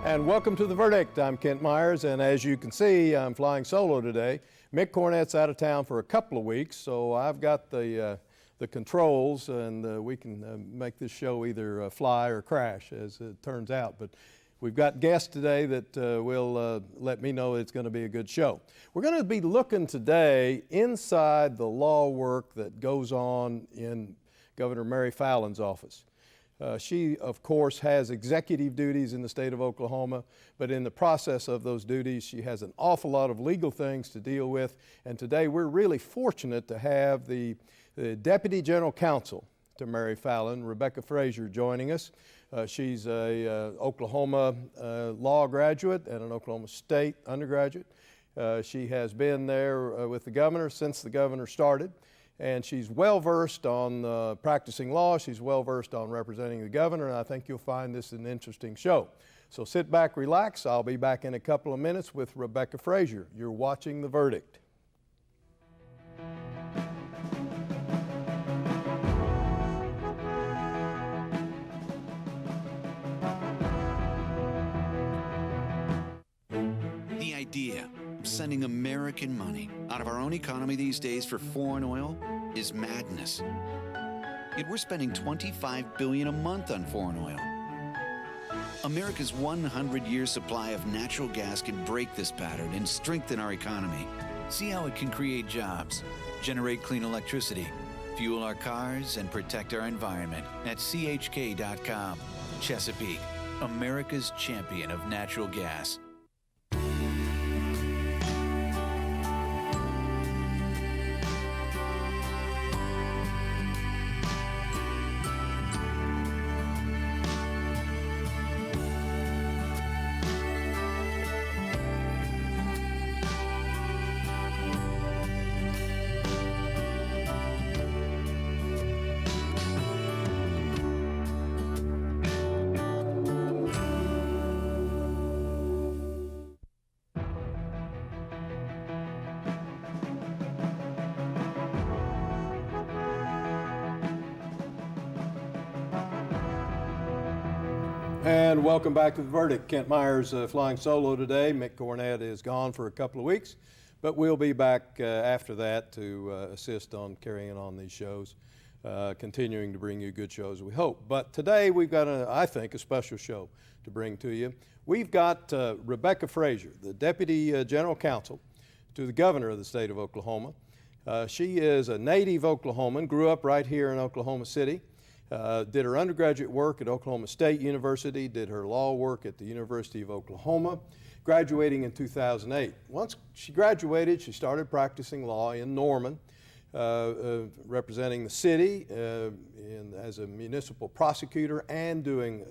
And welcome to The Verdict. I'm Kent Myers, and as you can see, I'm flying solo today. Mick Cornett's out of town for a couple of weeks, so I've got the controls, and we can make this show either fly or crash, as it turns out. But we've got guests today that will let me know it's going to be a good show. We're going to be looking today inside the law work that goes on in Governor Mary Fallin's office. She, of course, has executive duties in the state of Oklahoma, but in the process of those duties, she has an awful lot of legal things to deal with. And today, we're really fortunate to have the Deputy General Counsel to Mary Fallin, Rebecca Frazier, joining us. She's a Oklahoma law graduate and an Oklahoma State undergraduate. She has been there with the governor since the governor started. And she's well-versed on practicing law. She's well-versed on representing the governor, and I think you'll find this an interesting show. So sit back, relax. I'll be back in a couple of minutes with Rebecca Frazier. You're watching The Verdict. The idea of sending American money out of our own economy these days for foreign oil is madness. Yet we're spending $25 billion a month on foreign oil. America's 100-year supply of natural gas can break this pattern and strengthen our economy. See how it can create jobs, generate clean electricity, fuel our cars, and protect our environment at chk.com. Chesapeake, America's champion of natural gas. And welcome back to The Verdict. Kent Myers flying solo today. Mick Cornett is gone for a couple of weeks, but we'll be back after that to assist on carrying on these shows, continuing to bring you good shows, we hope. But today we've got, I think, a special show to bring to you. We've got Rebecca Frazier, the Deputy General Counsel to the Governor of the state of Oklahoma. She is a native Oklahoman, grew up right here in Oklahoma City. Did her undergraduate work at Oklahoma State University, did her law work at the University of Oklahoma, graduating in 2008. Once she graduated, she started practicing law in Norman, representing the city as a municipal prosecutor and doing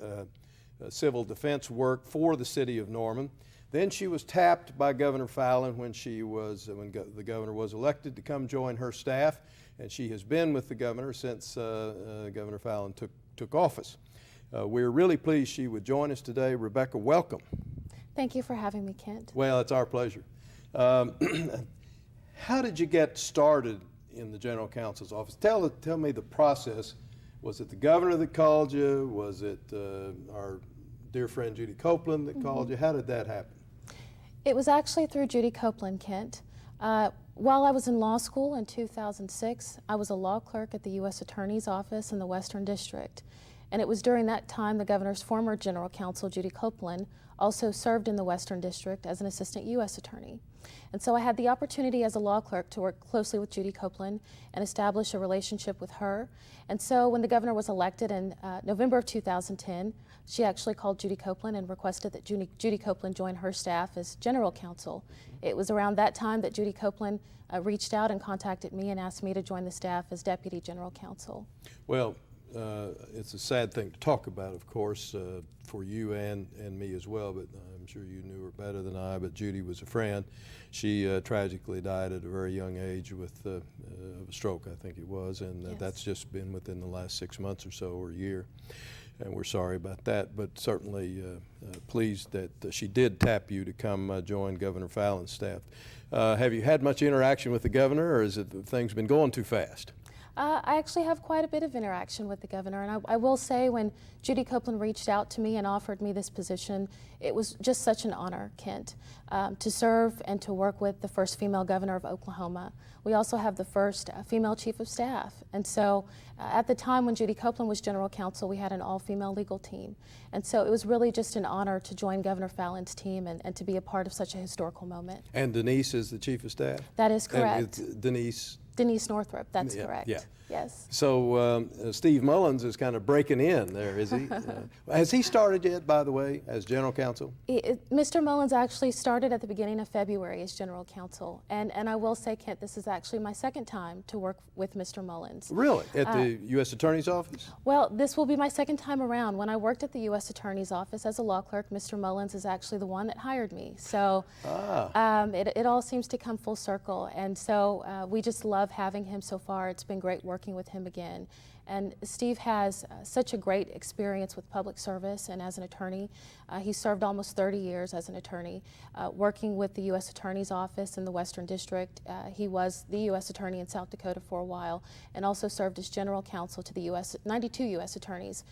civil defense work for the city of Norman. Then she was tapped by Governor Fallin when the governor was elected to come join her staff. And she has been with the governor since Governor Fallin took office. We're really pleased she would join us today. Rebecca, welcome. Thank you for having me, Kent. Well, it's our pleasure. How did you get started in the General Counsel's office? Tell me the process. Was it the governor that called you? Was it our dear friend Judy Copeland that called you? How did that happen? It was actually through Judy Copeland, Kent. While I was in law school in 2006, I was a law clerk at the U.S. Attorney's Office in the Western District. And it was during that time the governor's former general counsel, Judy Copeland, also served in the Western District as an assistant U.S. attorney. And so I had the opportunity as a law clerk to work closely with Judy Copeland and establish a relationship with her. And so when the governor was elected in November of 2010, she actually called Judy Copeland and requested that Judy Copeland join her staff as general counsel. It was around that time that Judy Copeland reached out and contacted me and asked me to join the staff as deputy general counsel. Well, it's a sad thing to talk about, of course, for you and me as well, but I'm sure you knew her better than I, but Judy was a friend. She tragically died at a very young age with of a stroke, I think it was, and Yes. That's just been within the last 6 months or so, or a year, and we're sorry about that, but certainly pleased that she did tap you to come join Governor Fallin's staff. Have you had much interaction with the governor, or has things been going too fast? I actually have quite a bit of interaction with the governor, and I will say when Judy Copeland reached out to me and offered me this position, it was just such an honor, Kent, to serve and to work with the first female governor of Oklahoma. We also have the first female chief of staff, and so at the time when Judy Copeland was general counsel, we had an all-female legal team, and so it was really just an honor to join Governor Fallin's team and to be a part of such a historical moment. And Denise is the chief of staff? That is And correct. it's Denise? Denise Northrup, that's Yeah, correct. yeah. Yes. So Steve Mullins is kind of breaking in there, is he? Has he started yet, by the way, as general counsel? Mr. Mullins actually started at the beginning of February as general counsel, and I will say, Kent, this is actually my second time to work with Mr. Mullins. Really? At the U.S. Attorney's Office? Well, this will be my second time around. When I worked at the U.S. Attorney's Office as a law clerk, Mr. Mullins is actually the one that hired me. So it all seems to come full circle, and so we just love having him so far. It's been great working with him again. And Steve has such a great experience with public service and as an attorney. He served almost 30 years as an attorney, working with the U.S. Attorney's Office in the Western District. He was the U.S. Attorney in South Dakota for a while and also served as general counsel to the 92 U.S. attorneys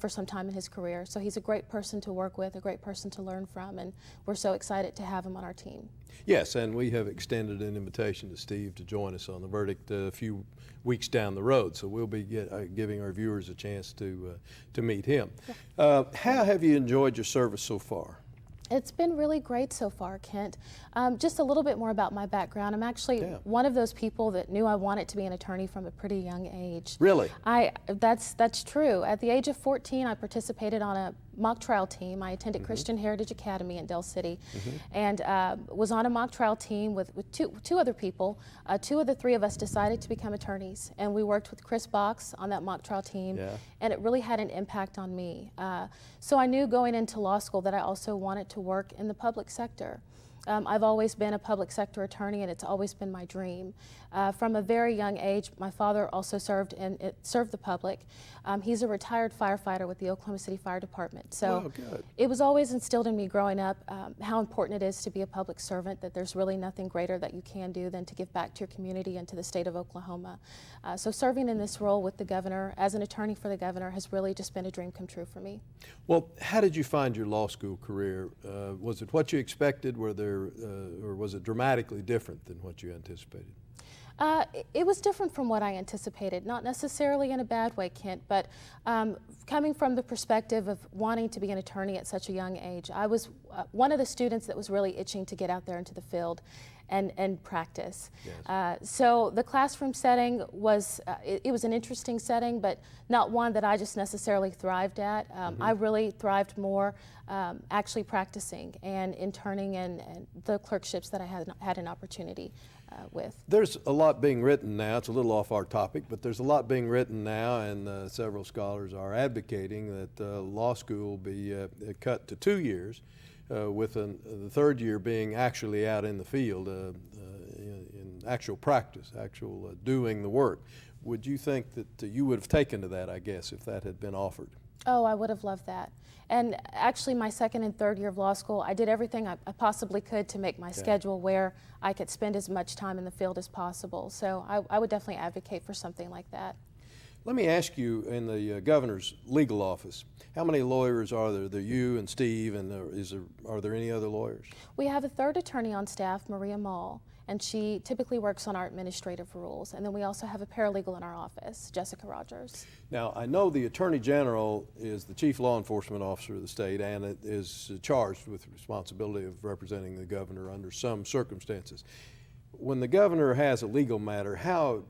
for some time in his career. So he's a great person to work with, a great person to learn from, and we're so excited to have him on our team. Yes, and we have extended an invitation to Steve to join us on the verdict a few weeks down the road, so we'll be giving our viewers a chance to meet him. Yeah. How have you enjoyed your service so far? It's been really great so far, Kent. Just a little bit more about my background. I'm actually one of those people that knew I wanted to be an attorney from a pretty young age. Really? That's true. At the age of 14, I participated on a mock trial team. I attended Christian Heritage Academy in Del City and was on a mock trial team with two other people. Two of the three of us decided to become attorneys, and we worked with Chris Box on that mock trial team, and it really had an impact on me. So I knew going into law school that I also wanted to work in the public sector. I've always been a public sector attorney, and it's always been my dream. From a very young age, my father also served the public. He's a retired firefighter with the Oklahoma City Fire Department. So it was always instilled in me growing up how important it is to be a public servant, that there's really nothing greater that you can do than to give back to your community and to the state of Oklahoma. So serving in this role with the governor, as an attorney for the governor, has really just been a dream come true for me. Well, how did you find your law school career? Was it what you expected? Or was it dramatically different than what you anticipated? It was different from what I anticipated, not necessarily in a bad way, Kent, but coming from the perspective of wanting to be an attorney at such a young age, I was one of the students that was really itching to get out there into the field and practice. Yes. So the classroom setting was, it was an interesting setting, but not one that I just necessarily thrived at. I really thrived more actually practicing and interning and the clerkships that I had an opportunity with. There's a lot being written now. It's a little off our topic, but there's a lot being written now, and several scholars are advocating that law school be cut to 2 years, with the third year being actually out in the field, in actual practice, actual doing the work. Would you think that you would have taken to that, I guess, if that had been offered? Oh, I would have loved that. And actually, my second and third year of law school, I did everything I possibly could to make my schedule where I could spend as much time in the field as possible. So I would definitely advocate for something like that. Let me ask you, in the governor's legal office, how many lawyers are there? There you and Steve, and are there any other lawyers? We have a third attorney on staff, Maria Mall, and she typically works on our administrative rules. And then we also have a paralegal in our office, Jessica Rogers. Now, I know the Attorney General is the chief law enforcement officer of the state, and it is charged with the responsibility of representing the governor under some circumstances. When the governor has a legal matter, how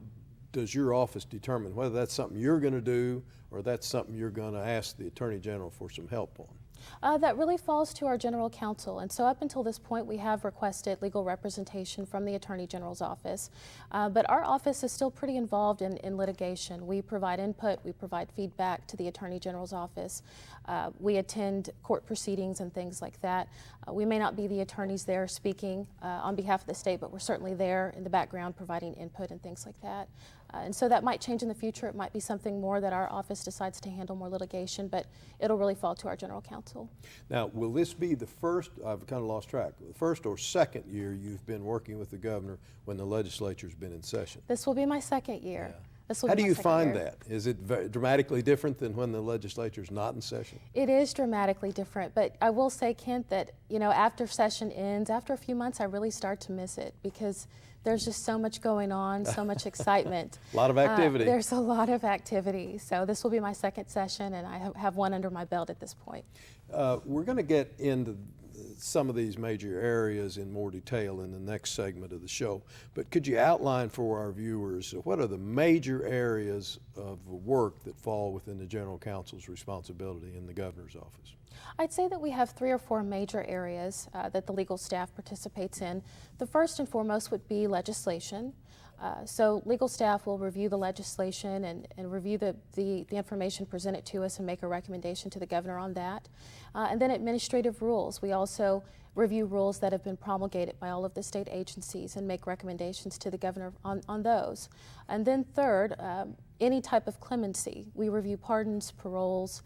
does your office determine whether that's something you're going to do or that's something you're going to ask the Attorney General for some help on? That really falls to our General Counsel, and so up until this point we have requested legal representation from the Attorney General's office, but our office is still pretty involved in litigation. We provide input, we provide feedback to the Attorney General's office, we attend court proceedings and things like that. We may not be the attorneys there speaking on behalf of the state, but we're certainly there in the background providing input and things like that. And so that might change in the future. It might be something more that our office decides to handle more litigation, but it'll really fall to our General Counsel. Now, will this be the first, I've kind of lost track, the first or second year you've been working with the governor when the legislature's been in session? This will be my second year. This will How be do my you second find year. that? Is it dramatically different than when the legislature is not in session? It is dramatically different, but I will say, Kent, that after session ends, after a few months, I really start to miss it because there's just so much going on, so much excitement. A lot of activity. There's a lot of activity. So this will be my second session, and I have one under my belt at this point. We're going to get into some of these major areas in more detail in the next segment of the show, but could you outline for our viewers what are the major areas of work that fall within the General Counsel's responsibility in the Governor's office? I'd say that we have 3 or 4 major areas that the legal staff participates in. The first and foremost would be legislation. So legal staff will review the legislation and review the information presented to us and make a recommendation to the governor on that. And then administrative rules. We also review rules that have been promulgated by all of the state agencies and make recommendations to the governor on those. And then third, any type of clemency. We review pardons, paroles,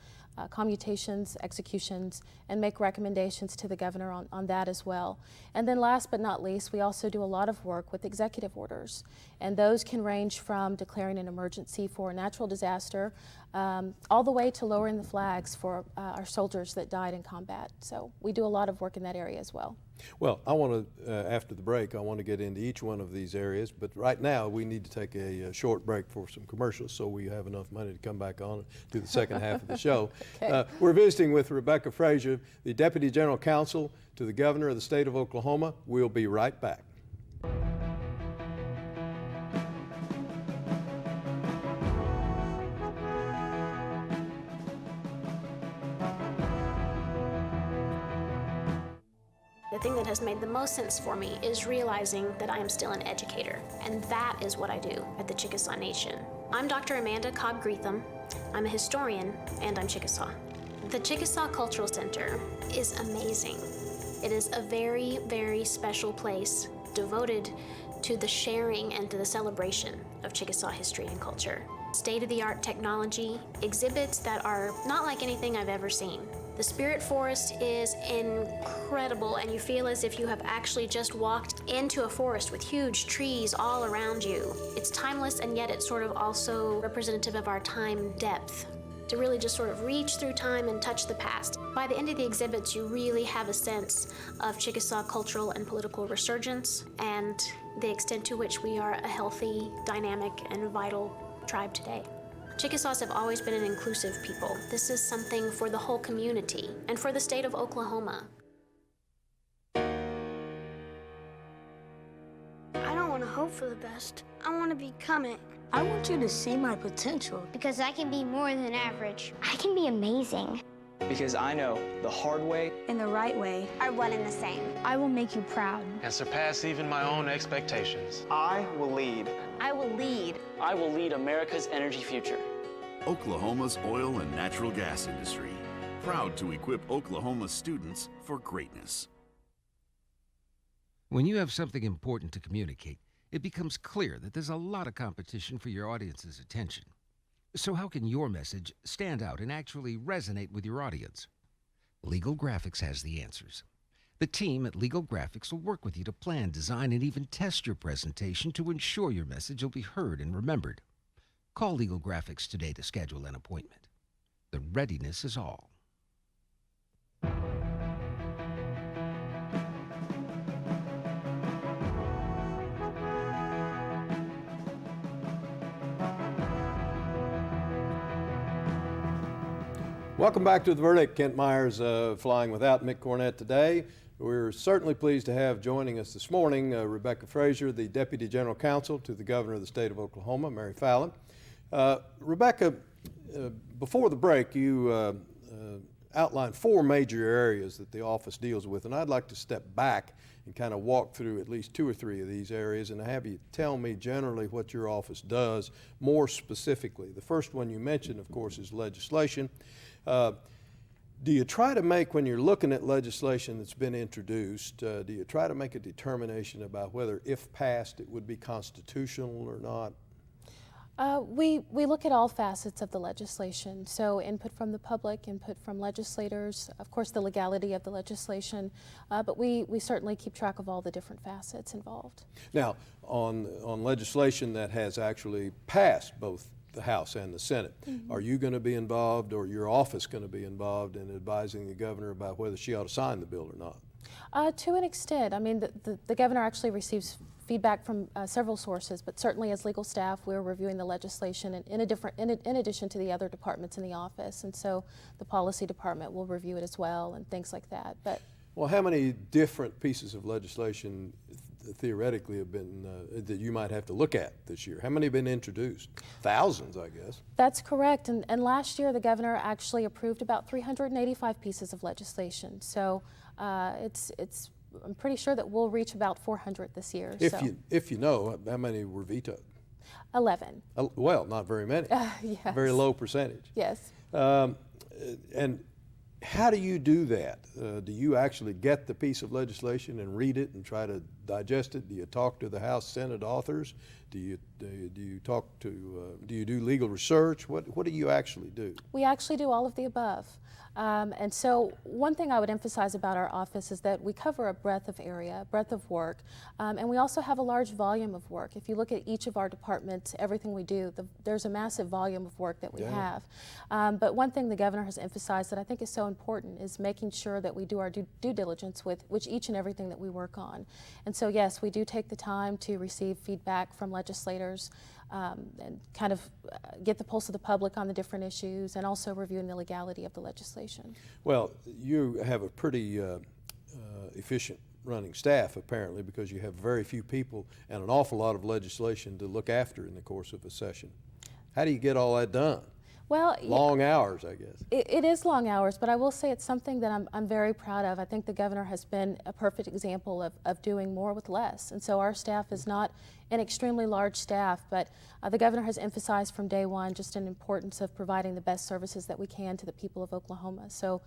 commutations, executions, and make recommendations to the governor on that as well. And then last but not least, we also do a lot of work with executive orders. And those can range from declaring an emergency for a natural disaster all the way to lowering the flags for our soldiers that died in combat. So we do a lot of work in that area as well. Well, I want to, after the break, I want to get into each one of these areas, but right now we need to take a short break for some commercials so we have enough money to come back on and do the second half of the show. Okay. We're visiting with Rebecca Frazier, the Deputy General Counsel to the Governor of the State of Oklahoma. We'll be right back. The thing that has made the most sense for me is realizing that I am still an educator, and that is what I do at the Chickasaw Nation. I'm Dr. Amanda Cobb-Greetham. I'm a historian, and I'm Chickasaw. The Chickasaw Cultural Center is amazing. It is a very, very special place devoted to the sharing and to the celebration of Chickasaw history and culture. State-of-the-art technology, exhibits that are not like anything I've ever seen. The Spirit Forest is incredible, and you feel as if you have actually just walked into a forest with huge trees all around you. It's timeless, and yet it's sort of also representative of our time depth, to really just sort of reach through time and touch the past. By the end of the exhibits, you really have a sense of Chickasaw cultural and political resurgence and the extent to which we are a healthy, dynamic, and vital tribe today. Chickasaws have always been an inclusive people. This is something for the whole community and for the state of Oklahoma. I don't want to hope for the best. I want to become it. I want you to see my potential. Because I can be more than average. I can be amazing. Because I know the hard way In the right way. Are one and the same. I will make you proud. And surpass even my own expectations. I will lead. I will lead. I will lead America's energy future. Oklahoma's oil and natural gas industry, proud to equip Oklahoma students for greatness. When you have something important to communicate, it becomes clear that there's a lot of competition for your audience's attention. So how can your message stand out and actually resonate with your audience? Legal Graphics has the answers. The team at Legal Graphics will work with you to plan, design, and even test your presentation to ensure your message will be heard and remembered. Call Legal Graphics today to schedule an appointment. The readiness is all. Welcome back to The Verdict. Kent Myers flying without Mick Cornett today. We're certainly pleased to have joining us this morning Rebecca Frazier, the Deputy General Counsel to the Governor of the State of Oklahoma, Mary Fallin. Rebecca, before the break, you outlined 4 major areas that the office deals with, and I'd like to step back and kind of walk through at least 2 or 3 of these areas and have you tell me generally what your office does more specifically. The first one you mentioned, of course, is legislation. Do you try to make, when you're looking at legislation that's been introduced, do you try to make a determination about whether, if passed, it would be constitutional or not? We look at all facets of the legislation, so input from the public, input from legislators, of course the legality of the legislation, but we certainly keep track of all the different facets involved. Now, on legislation that has actually passed both the House and the Senate, are you going to be involved, or your office going to be involved in advising the governor about whether she ought to sign the bill or not? To an extent. I mean, the governor actually receives feedback from several sources, but certainly as legal staff, we're reviewing the legislation in addition to the other departments in the office, and so the policy department will review it as well and things like that. But well, how many different pieces of legislation theoretically have been that you might have to look at this year? How many have been introduced? Thousands, I guess. That's correct, and last year the governor actually approved about 385 pieces of legislation. So I'm pretty sure that we'll reach about 400 this year. If you know, how many were vetoed? 11. Well, not very many. Yes. Very low percentage. Yes. And how do you do that? Do you actually get the piece of legislation and read it and try to digest it? Do you talk to the House, Senate authors? Do you do legal research? What do you actually do? We actually do all of the above. And so one thing I would emphasize about our office is that we cover a breadth of area, breadth of work, and we also have a large volume of work. If you look at each of our departments, everything we do, there's a massive volume of work that we have. But one thing the governor has emphasized that I think is so important is making sure that we do our due diligence with each and everything that we work on. And so yes, we do take the time to receive feedback from legislators and kind of get the pulse of the public on the different issues, and also reviewing the legality of the legislation. Well, you have a pretty efficient running staff, apparently, because you have very few people and an awful lot of legislation to look after in the course of a session. How do you get all that done? Well, long hours, I guess. It is long hours, but I will say it's something that I'm very proud of. I think the governor has been a perfect example of doing more with less. And so our staff is not an extremely large staff, but the governor has emphasized from day one just an importance of providing the best services that we can to the people of Oklahoma. So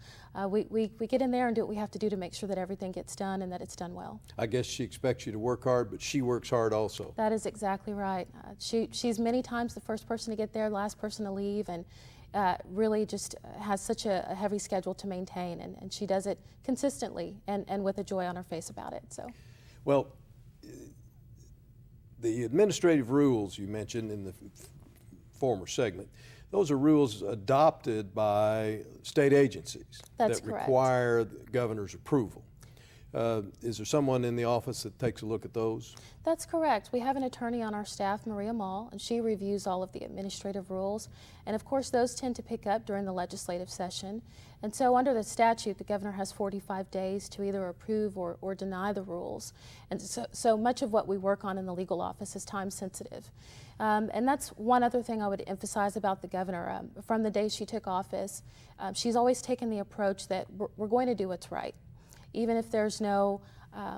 we get in there and do what we have to do to make sure that everything gets done and that it's done well. I guess she expects you to work hard, but she works hard also. That is exactly right. She's many times the first person to get there, last person to leave, and really just has such a heavy schedule to maintain, and she does it consistently and with a joy on her face about it. So, well, the administrative rules you mentioned in the former segment, those are rules adopted by state agencies that require the governor's approval. Is there someone in the office that takes a look at those? That's correct. We have an attorney on our staff, Maria Mall, and she reviews all of the administrative rules. And of course, those tend to pick up during the legislative session. And so under the statute, the governor has 45 days to either approve or deny the rules. And so much of what we work on in the legal office is time sensitive. And that's one other thing I would emphasize about the governor. From the day she took office, she's always taken the approach that we're going to do what's right. Even if there's no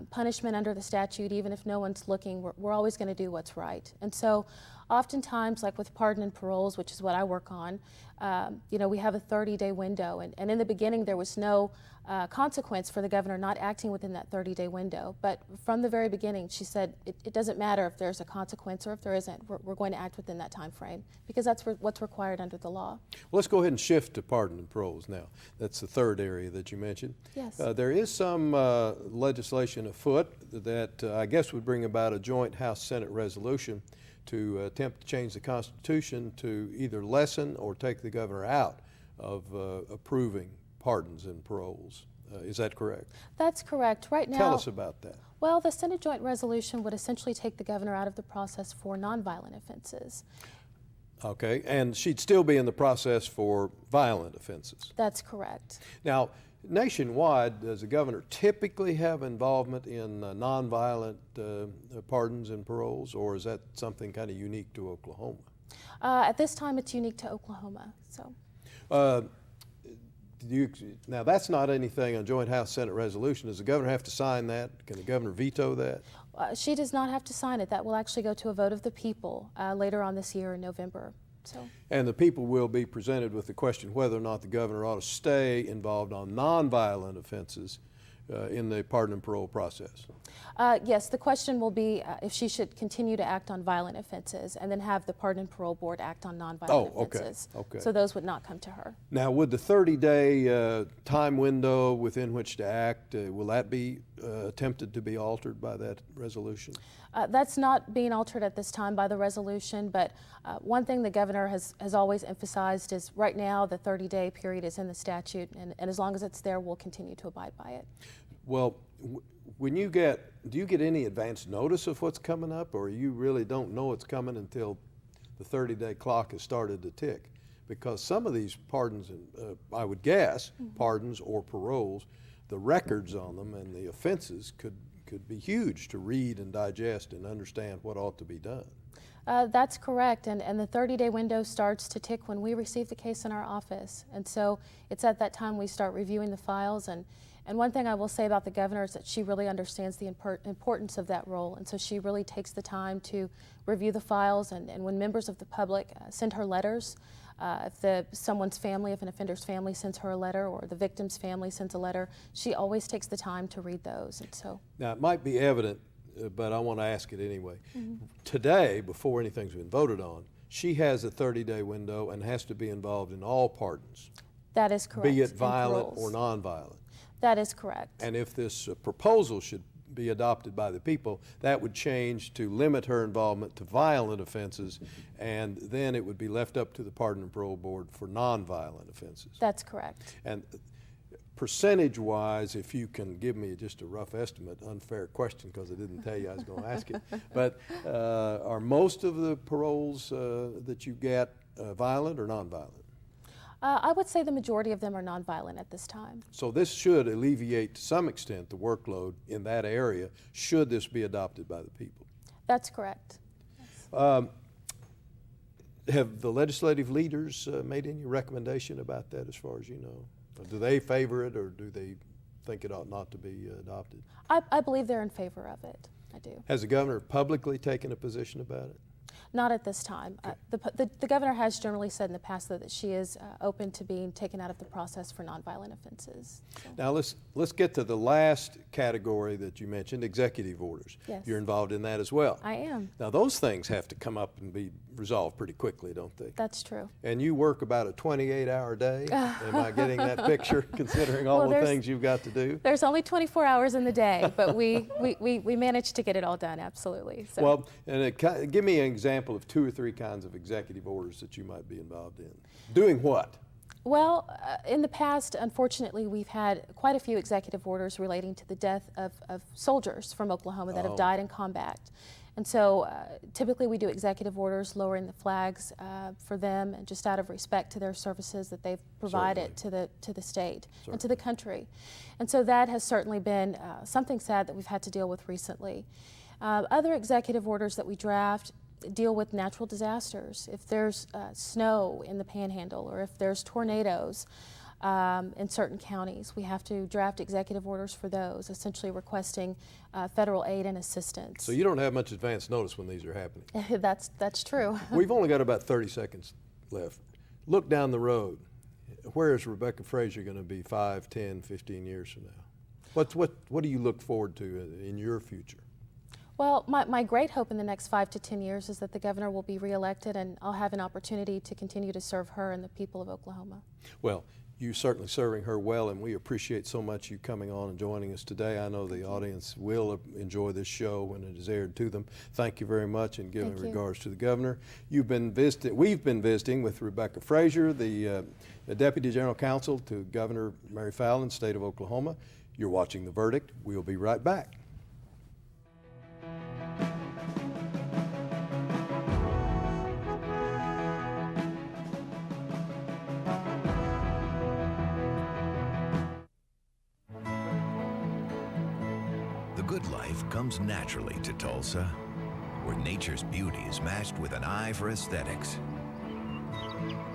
punishment under the statute, even if no one's looking, we're always going to do what's right. And so oftentimes, like with pardon and paroles, which is what I work on, we have a 30-day window. And in the beginning, there was no consequence for the governor not acting within that 30-day window. But from the very beginning, she said, it doesn't matter if there's a consequence or if there isn't, we're going to act within that time frame, because that's what's required under the law. Well, let's go ahead and shift to pardon and paroles now. That's the third area that you mentioned. Yes. There is some legislation afoot that I guess would bring about a joint House-Senate resolution to attempt to change the Constitution to either lessen or take the governor out of approving pardons and paroles. Is that correct? That's correct. Right now, tell us about that. Well, the Senate joint resolution would essentially take the governor out of the process for nonviolent offenses. Okay, and she'd still be in the process for violent offenses. That's correct. Now, nationwide, does the governor typically have involvement in nonviolent pardons and paroles, or is that something kind of unique to Oklahoma? At this time, it's unique to Oklahoma. So. Now, that's not anything on joint House-Senate resolution. Does the governor have to sign that? Can the governor veto that? She does not have to sign it. That will actually go to a vote of the people later on this year in November. So. And the people will be presented with the question whether or not the governor ought to stay involved on nonviolent offenses in the pardon and parole process? Yes, the question will be if she should continue to act on violent offenses and then have the Pardon and Parole Board act on nonviolent offenses. Okay. So those would not come to her. Now, would the 30-day time window within which to act, will that be attempted to be altered by that resolution? That's not being altered at this time by the resolution, but one thing the governor has always emphasized is right now the 30-day period is in the statute, and as long as it's there, we'll continue to abide by it. Well, when you do you get any advance notice of what's coming up, or you really don't know it's coming until the 30-day clock has started to tick? Because some of these pardons, I would guess, pardons or paroles, the records on them and the offenses could be huge to read and digest and understand what ought to be done. That's correct, and the 30-day window starts to tick when we receive the case in our office, and so it's at that time we start reviewing the files. And one thing I will say about the governor is that she really understands the importance of that role, and so she really takes the time to review the files, and when members of the public send her letters, if someone's family, if an offender's family sends her a letter or the victim's family sends a letter, she always takes the time to read those. And so now, it might be evident, but I want to ask it anyway. Today, before anything's been voted on, she has a 30-day window and has to be involved in all pardons. That is correct. Be it violent or nonviolent. That is correct. And if this proposal should be adopted by the people, that would change to limit her involvement to violent offenses, and then it would be left up to the Pardon and Parole Board for nonviolent offenses. That's correct. And percentage-wise, if you can give me just a rough estimate, unfair question because I didn't tell you I was going to ask it, but are most of the paroles that you get violent or nonviolent? I would say the majority of them are nonviolent at this time. So this should alleviate to some extent the workload in that area should this be adopted by the people. That's correct. Have the legislative leaders made any recommendation about that as far as you know? Or do they favor it, or do they think it ought not to be adopted? I believe they're in favor of it. I do. Has the governor publicly taken a position about it? Not at this time. Okay. The governor has generally said in the past, though, that she is open to being taken out of the process for nonviolent offenses. So. Now let's get to the last category that you mentioned, executive orders. Yes. You're involved in that as well. I am. Now those things have to come up and be resolved pretty quickly, don't they? That's true. And you work about a 28-hour day. Am I getting that picture, considering all the things you've got to do? There's only 24 hours in the day, but we managed to get it all done, absolutely. So. Well, and give me an example of 2 or 3 kinds of executive orders that you might be involved in. Doing what? Well, in the past, unfortunately, we've had quite a few executive orders relating to the death of soldiers from Oklahoma that have died in combat. And so typically we do executive orders lowering the flags for them, and just out of respect to their services that they've provided to the state and to the country. And so that has certainly been something sad that we've had to deal with recently. Other executive orders that we draft deal with natural disasters. If there's snow in the Panhandle, or if there's tornadoes in certain counties, we have to draft executive orders for those, essentially requesting federal aid and assistance. So you don't have much advance notice when these are happening. That's true. We've only got about 30 seconds left. Look down the road. Where is Rebecca Frazier going to be 5, 10, 15 years from now? What do you look forward to in your future? Well, my great hope in the next 5 to 10 years is that the governor will be reelected, and I'll have an opportunity to continue to serve her and the people of Oklahoma. Well, you're certainly serving her well, and we appreciate so much you coming on and joining us today. I know the audience will enjoy this show when it is aired to them. Thank you very much, and giving regards to the governor. We've been visiting with Rebecca Frazier, the Deputy General Counsel to Governor Mary Fallin, State of Oklahoma. You're watching The Verdict. We'll be right back. Good life comes naturally to Tulsa, where nature's beauty is matched with an eye for aesthetics.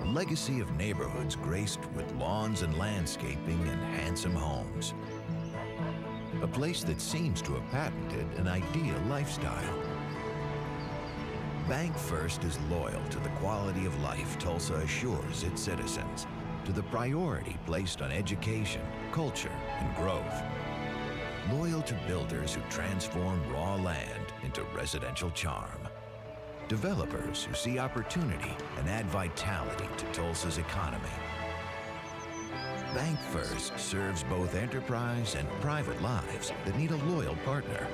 A legacy of neighborhoods graced with lawns and landscaping and handsome homes. A place that seems to have patented an ideal lifestyle. Bank First is loyal to the quality of life Tulsa assures its citizens, to the priority placed on education, culture, and growth. Loyal to builders who transform raw land into residential charm. Developers who see opportunity and add vitality to Tulsa's economy. Bank First serves both enterprise and private lives that need a loyal partner.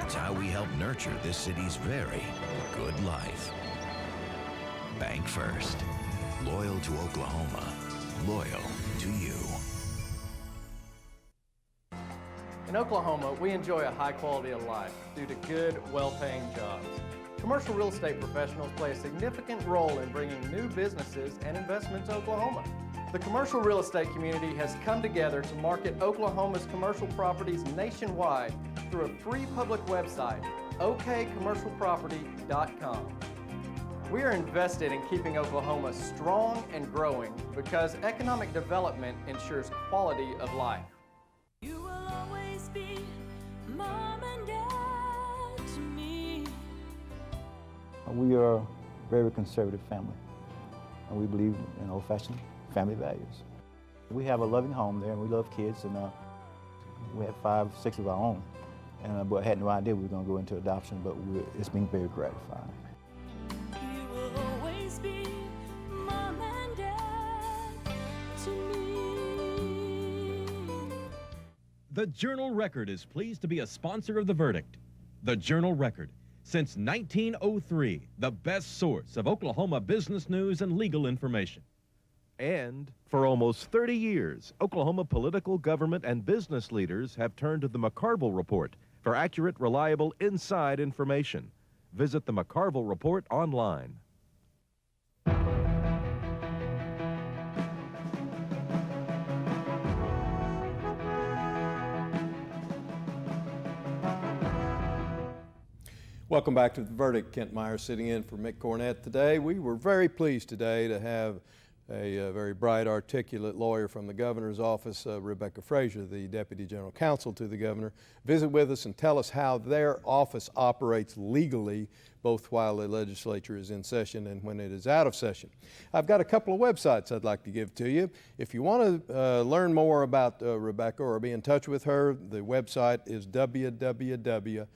It's how we help nurture this city's very good life. Bank First. Loyal to Oklahoma. Loyal to you. In Oklahoma, we enjoy a high quality of life due to good, well-paying jobs. Commercial real estate professionals play a significant role in bringing new businesses and investment to Oklahoma. The commercial real estate community has come together to market Oklahoma's commercial properties nationwide through a free public website, okcommercialproperty.com. We are invested in keeping Oklahoma strong and growing because economic development ensures quality of life. You will always be Mom and Dad to me. We are a very conservative family, and we believe in old-fashioned family values. We have a loving home there, and we love kids, and we have 5, 6 of our own. And but I had no idea we were going to go into adoption, but it's been very gratifying. You will always be Mom and Dad to me. The Journal Record is pleased to be a sponsor of The Verdict. The Journal Record, since 1903, the best source of Oklahoma business news and legal information. And for almost 30 years, Oklahoma political, government, and business leaders have turned to the McCarville Report for accurate, reliable, inside information. Visit the McCarville Report online. Welcome back to The Verdict. Kent Myers sitting in for Mick Cornett today. We were very pleased today to have a very bright, articulate lawyer from the governor's office, Rebecca Frazier, the Deputy General Counsel to the governor, visit with us and tell us how their office operates legally, both while the legislature is in session and when it is out of session. I've got a couple of websites I'd like to give to you. If you want to learn more about Rebecca or be in touch with her, the website is www.ok.gov.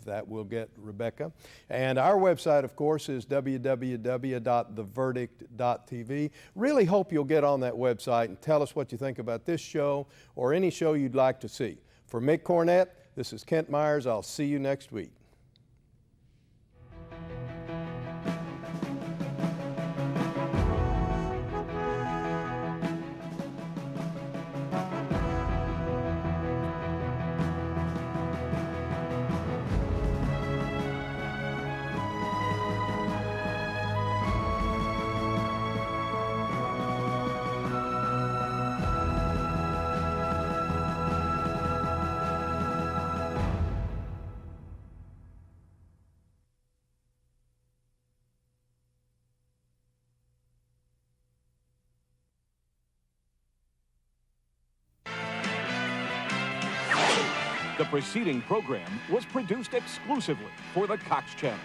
That will get Rebecca. And our website, of course, is www.theverdict.tv. Really hope you'll get on that website and tell us what you think about this show or any show you'd like to see. For Mick Cornett, this is Kent Myers. I'll see you next week. The preceding program was produced exclusively for the Cox Channel.